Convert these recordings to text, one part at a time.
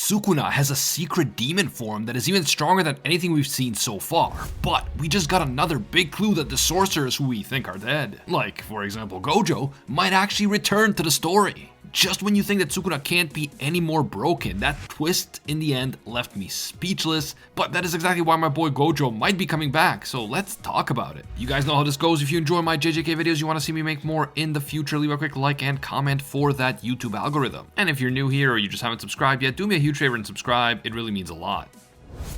Sukuna has a secret demon form that is even stronger than anything we've seen so far. But we just got another big clue that the sorcerers who we think are dead, like for example Gojo, might actually return to the story. Just when you think that Sukuna can't be any more broken, that twist in the end left me speechless, but that is exactly why my boy Gojo might be coming back, so let's talk about it. You guys know how this goes. If you enjoy my JJK videos, you want to see me make more in the future, leave a quick like and comment for that YouTube algorithm. And if you're new here or you just haven't subscribed yet, do me a huge favor and subscribe, it really means a lot.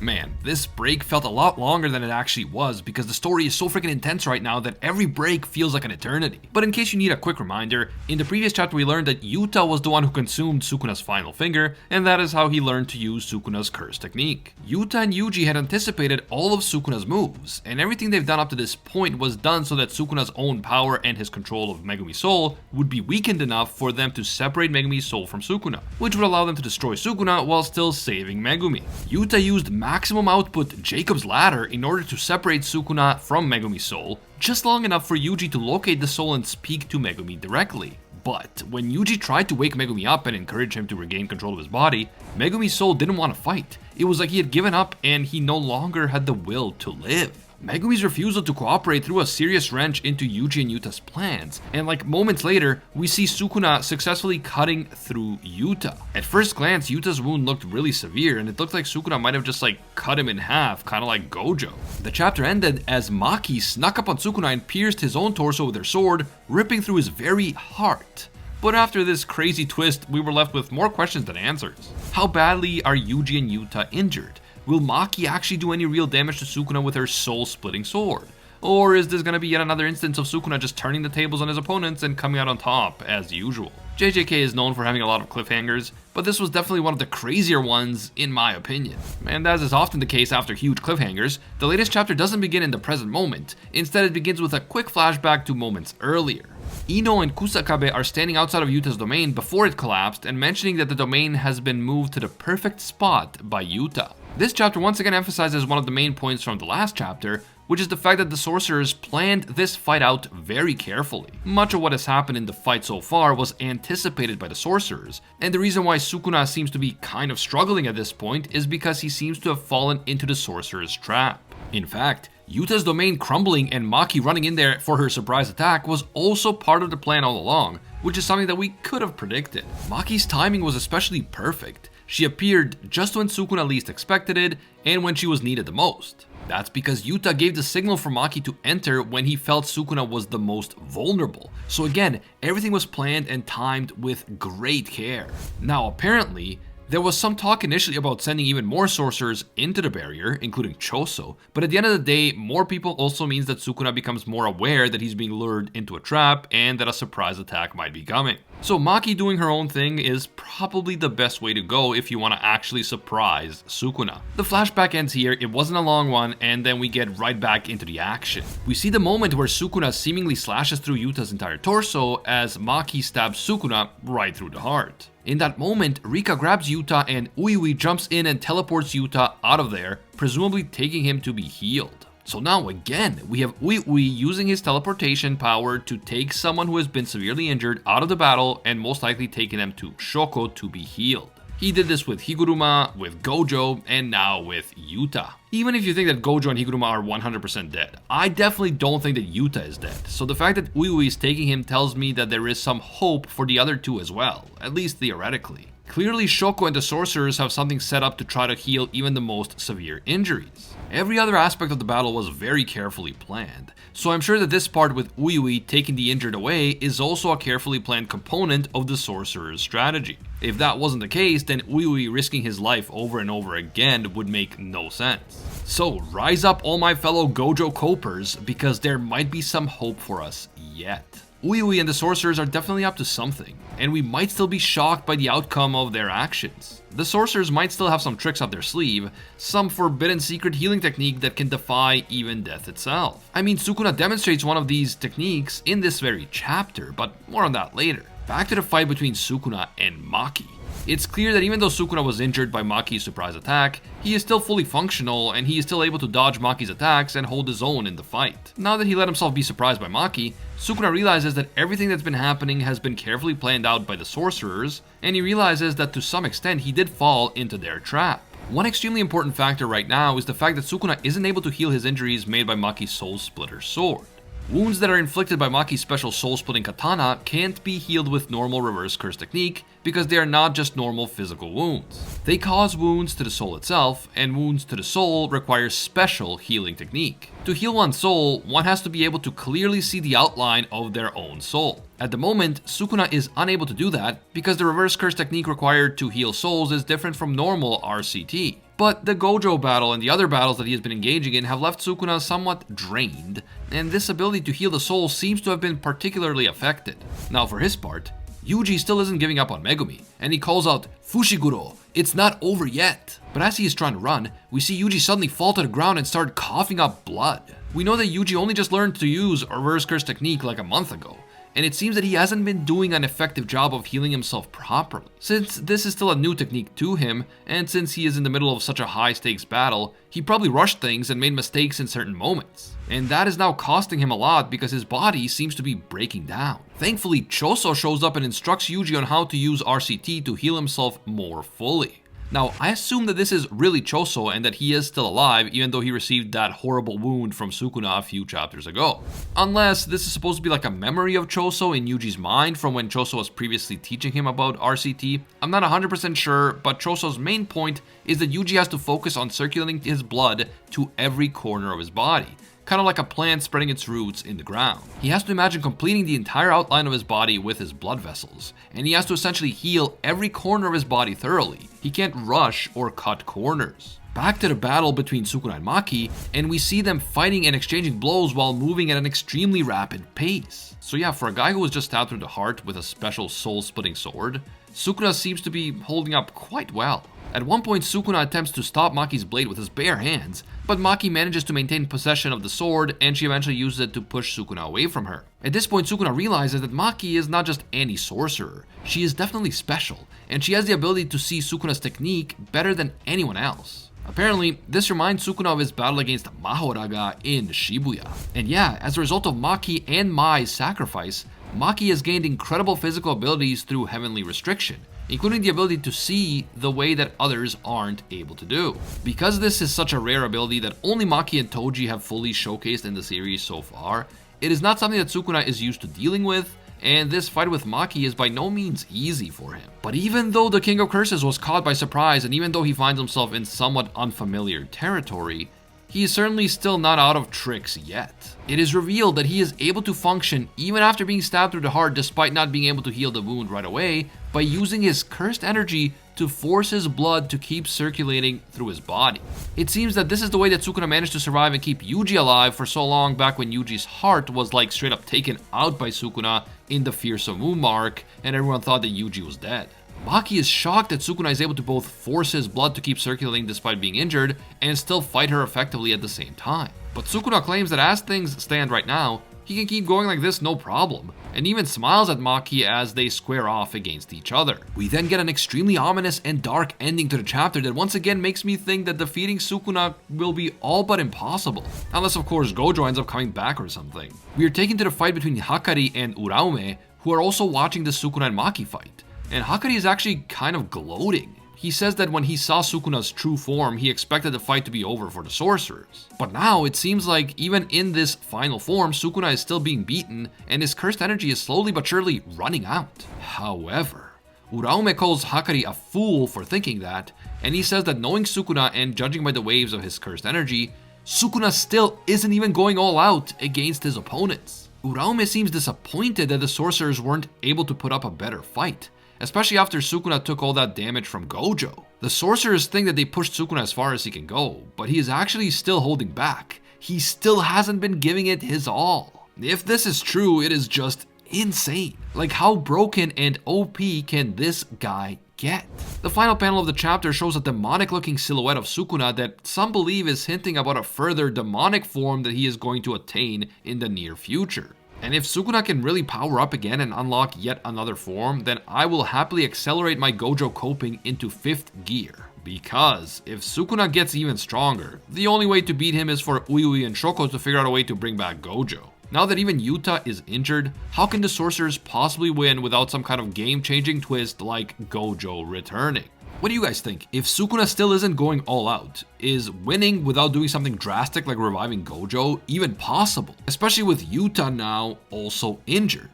Man, this break felt a lot longer than it actually was because the story is so freaking intense right now that every break feels like an eternity. But in case you need a quick reminder, in the previous chapter we learned that Yuta was the one who consumed Sukuna's final finger, and that is how he learned to use Sukuna's curse technique. Yuta and Yuji had anticipated all of Sukuna's moves, and everything they've done up to this point was done so that Sukuna's own power and his control of Megumi's soul would be weakened enough for them to separate Megumi's soul from Sukuna, which would allow them to destroy Sukuna while still saving Megumi. Yuta used maximum output Jacob's ladder in order to separate Sukuna from Megumi's soul, just long enough for Yuji to locate the soul and speak to Megumi directly. But when Yuji tried to wake Megumi up and encourage him to regain control of his body, Megumi's soul didn't want to fight. It was like he had given up and he no longer had the will to live. Megumi's refusal to cooperate threw a serious wrench into Yuji and Yuta's plans, and like moments later, we see Sukuna successfully cutting through Yuta. At first glance, Yuta's wound looked really severe, and it looked like Sukuna might have just cut him in half, kinda like Gojo. The chapter ended as Maki snuck up on Sukuna and pierced his own torso with her sword, ripping through his very heart. But after this crazy twist, we were left with more questions than answers. How badly are Yuji and Yuta injured? Will Maki actually do any real damage to Sukuna with her soul-splitting sword? Or is this gonna be yet another instance of Sukuna just turning the tables on his opponents and coming out on top, as usual? JJK is known for having a lot of cliffhangers, but this was definitely one of the crazier ones, in my opinion. And as is often the case after huge cliffhangers, the latest chapter doesn't begin in the present moment. Instead, it begins with a quick flashback to moments earlier. Ino and Kusakabe are standing outside of Yuta's domain before it collapsed and mentioning that the domain has been moved to the perfect spot by Yuta. This chapter once again emphasizes one of the main points from the last chapter, which is the fact that the sorcerers planned this fight out very carefully. Much of what has happened in the fight so far was anticipated by the sorcerers, and the reason why Sukuna seems to be kind of struggling at this point is because he seems to have fallen into the sorcerer's trap. In fact, Yuta's domain crumbling and Maki running in there for her surprise attack was also part of the plan all along, which is something that we could have predicted. Maki's timing was especially perfect. She appeared just when Sukuna least expected it, and when she was needed the most. That's because Yuta gave the signal for Maki to enter when he felt Sukuna was the most vulnerable. So again, everything was planned and timed with great care. Now apparently, there was some talk initially about sending even more sorcerers into the barrier, including Choso, but at the end of the day, more people also means that Sukuna becomes more aware that he's being lured into a trap and that a surprise attack might be coming. So Maki doing her own thing is probably the best way to go if you want to actually surprise Sukuna. The flashback ends here, it wasn't a long one, and then we get right back into the action. We see the moment where Sukuna seemingly slashes through Yuta's entire torso as Maki stabs Sukuna right through the heart. In that moment, Rika grabs Yuta and Uiui jumps in and teleports Yuta out of there, presumably taking him to be healed. So now again, we have Uiui using his teleportation power to take someone who has been severely injured out of the battle and most likely taking them to Shoko to be healed. He did this with Higuruma, with Gojo, and now with Yuta. Even if you think that Gojo and Higuruma are 100% dead, I definitely don't think that Yuta is dead. So the fact that Uiui is taking him tells me that there is some hope for the other two as well, at least theoretically. Clearly, Shoko and the sorcerers have something set up to try to heal even the most severe injuries. Every other aspect of the battle was very carefully planned, so I'm sure that this part with Uiui taking the injured away is also a carefully planned component of the sorcerer's strategy. If that wasn't the case, then Uiui risking his life over and over again would make no sense. So rise up all my fellow Gojo copers, because there might be some hope for us yet. Uiui and the sorcerers are definitely up to something, and we might still be shocked by the outcome of their actions. The sorcerers might still have some tricks up their sleeve, some forbidden secret healing technique that can defy even death itself. I mean, Sukuna demonstrates one of these techniques in this very chapter, but more on that later. Back to the fight between Sukuna and Maki. It's clear that even though Sukuna was injured by Maki's surprise attack, he is still fully functional and he is still able to dodge Maki's attacks and hold his own in the fight. Now that he let himself be surprised by Maki, Sukuna realizes that everything that's been happening has been carefully planned out by the sorcerers, and he realizes that to some extent he did fall into their trap. One extremely important factor right now is the fact that Sukuna isn't able to heal his injuries made by Maki's Soul Splitter sword. Wounds that are inflicted by Maki's special soul-splitting katana can't be healed with normal reverse curse technique because they are not just normal physical wounds. They cause wounds to the soul itself, and wounds to the soul require special healing technique. To heal one's soul, one has to be able to clearly see the outline of their own soul. At the moment, Sukuna is unable to do that because the reverse curse technique required to heal souls is different from normal RCT. But the Gojo battle and the other battles that he has been engaging in have left Sukuna somewhat drained, and this ability to heal the soul seems to have been particularly affected. Now for his part, Yuji still isn't giving up on Megumi, and he calls out, "Fushiguro, it's not over yet." But as he is trying to run, we see Yuji suddenly fall to the ground and start coughing up blood. We know that Yuji only just learned to use a reverse curse technique like a month ago, and it seems that he hasn't been doing an effective job of healing himself properly. Since this is still a new technique to him, and since he is in the middle of such a high stakes battle, he probably rushed things and made mistakes in certain moments. And that is now costing him a lot because his body seems to be breaking down. Thankfully, Choso shows up and instructs Yuji on how to use RCT to heal himself more fully. Now, I assume that this is really Choso and that he is still alive even though he received that horrible wound from Sukuna a few chapters ago. Unless this is supposed to be like a memory of Choso in Yuji's mind from when Choso was previously teaching him about RCT. I'm not 100% sure, but Choso's main point is that Yuji has to focus on circulating his blood to every corner of his body, kind of like a plant spreading its roots in the ground. He has to imagine completing the entire outline of his body with his blood vessels, and he has to essentially heal every corner of his body thoroughly. He can't rush or cut corners. Back to the battle between Sukuna and Maki, and we see them fighting and exchanging blows while moving at an extremely rapid pace. So yeah, for a guy who was just stabbed through the heart with a special soul-splitting sword, Sukuna seems to be holding up quite well. At one point, Sukuna attempts to stop Maki's blade with his bare hands, but Maki manages to maintain possession of the sword, and she eventually uses it to push Sukuna away from her. At this point, Sukuna realizes that Maki is not just any sorcerer. She is definitely special, and she has the ability to see Sukuna's technique better than anyone else. Apparently, this reminds Sukuna of his battle against Mahoraga in Shibuya. And yeah, as a result of Maki and Mai's sacrifice, Maki has gained incredible physical abilities through heavenly restriction, including the ability to see the way that others aren't able to do. Because this is such a rare ability that only Maki and Toji have fully showcased in the series so far, it is not something that Sukuna is used to dealing with, and this fight with Maki is by no means easy for him. But even though the King of Curses was caught by surprise, and even though he finds himself in somewhat unfamiliar territory, he is certainly still not out of tricks yet. It is revealed that he is able to function even after being stabbed through the heart despite not being able to heal the wound right away by using his cursed energy to force his blood to keep circulating through his body. It seems that this is the way that Sukuna managed to survive and keep Yuji alive for so long back when Yuji's heart was like straight up taken out by Sukuna in the fearsome moon mark and everyone thought that Yuji was dead. Maki is shocked that Sukuna is able to both force his blood to keep circulating despite being injured and still fight her effectively at the same time. But Sukuna claims that as things stand right now, he can keep going like this no problem, and even smiles at Maki as they square off against each other. We then get an extremely ominous and dark ending to the chapter that once again makes me think that defeating Sukuna will be all but impossible. Unless of course Gojo ends up coming back or something. We are taken to the fight between Hakari and Uraume, who are also watching the Sukuna and Maki fight. And Hakari is actually kind of gloating. He says that when he saw Sukuna's true form, he expected the fight to be over for the sorcerers. But now it seems like even in this final form, Sukuna is still being beaten and his cursed energy is slowly but surely running out. However, Uraume calls Hakari a fool for thinking that, and he says that knowing Sukuna and judging by the waves of his cursed energy, Sukuna still isn't even going all out against his opponents. Uraume seems disappointed that the sorcerers weren't able to put up a better fight, especially after Sukuna took all that damage from Gojo. The sorcerers think that they pushed Sukuna as far as he can go, but he is actually still holding back. He still hasn't been giving it his all. If this is true, it is just insane. Like, how broken and OP can this guy get? The final panel of the chapter shows a demonic looking silhouette of Sukuna that some believe is hinting about a further demonic form that he is going to attain in the near future. And if Sukuna can really power up again and unlock yet another form, then I will happily accelerate my Gojo coping into 5th gear. Because if Sukuna gets even stronger, the only way to beat him is for Uyui and Shoko to figure out a way to bring back Gojo. Now that even Yuta is injured, how can the sorcerers possibly win without some kind of game-changing twist like Gojo returning? What do you guys think? If Sukuna still isn't going all out, is winning without doing something drastic like reviving Gojo even possible? Especially with Yuta now also injured.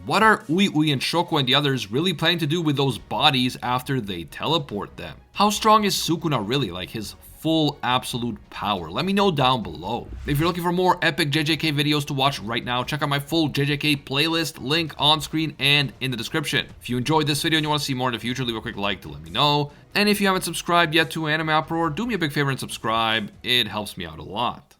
What are Uyui and Shoko and the others really planning to do with those bodies after they teleport them? How strong is Sukuna really, like his full absolute power? Let me know down below. If you're looking for more epic JJK videos to watch right now, check out my full JJK playlist, link on screen and in the description. If you enjoyed this video and you want to see more in the future, leave a quick like to let me know. And if you haven't subscribed yet to Anime Uproar, do me a big favor and subscribe. It helps me out a lot.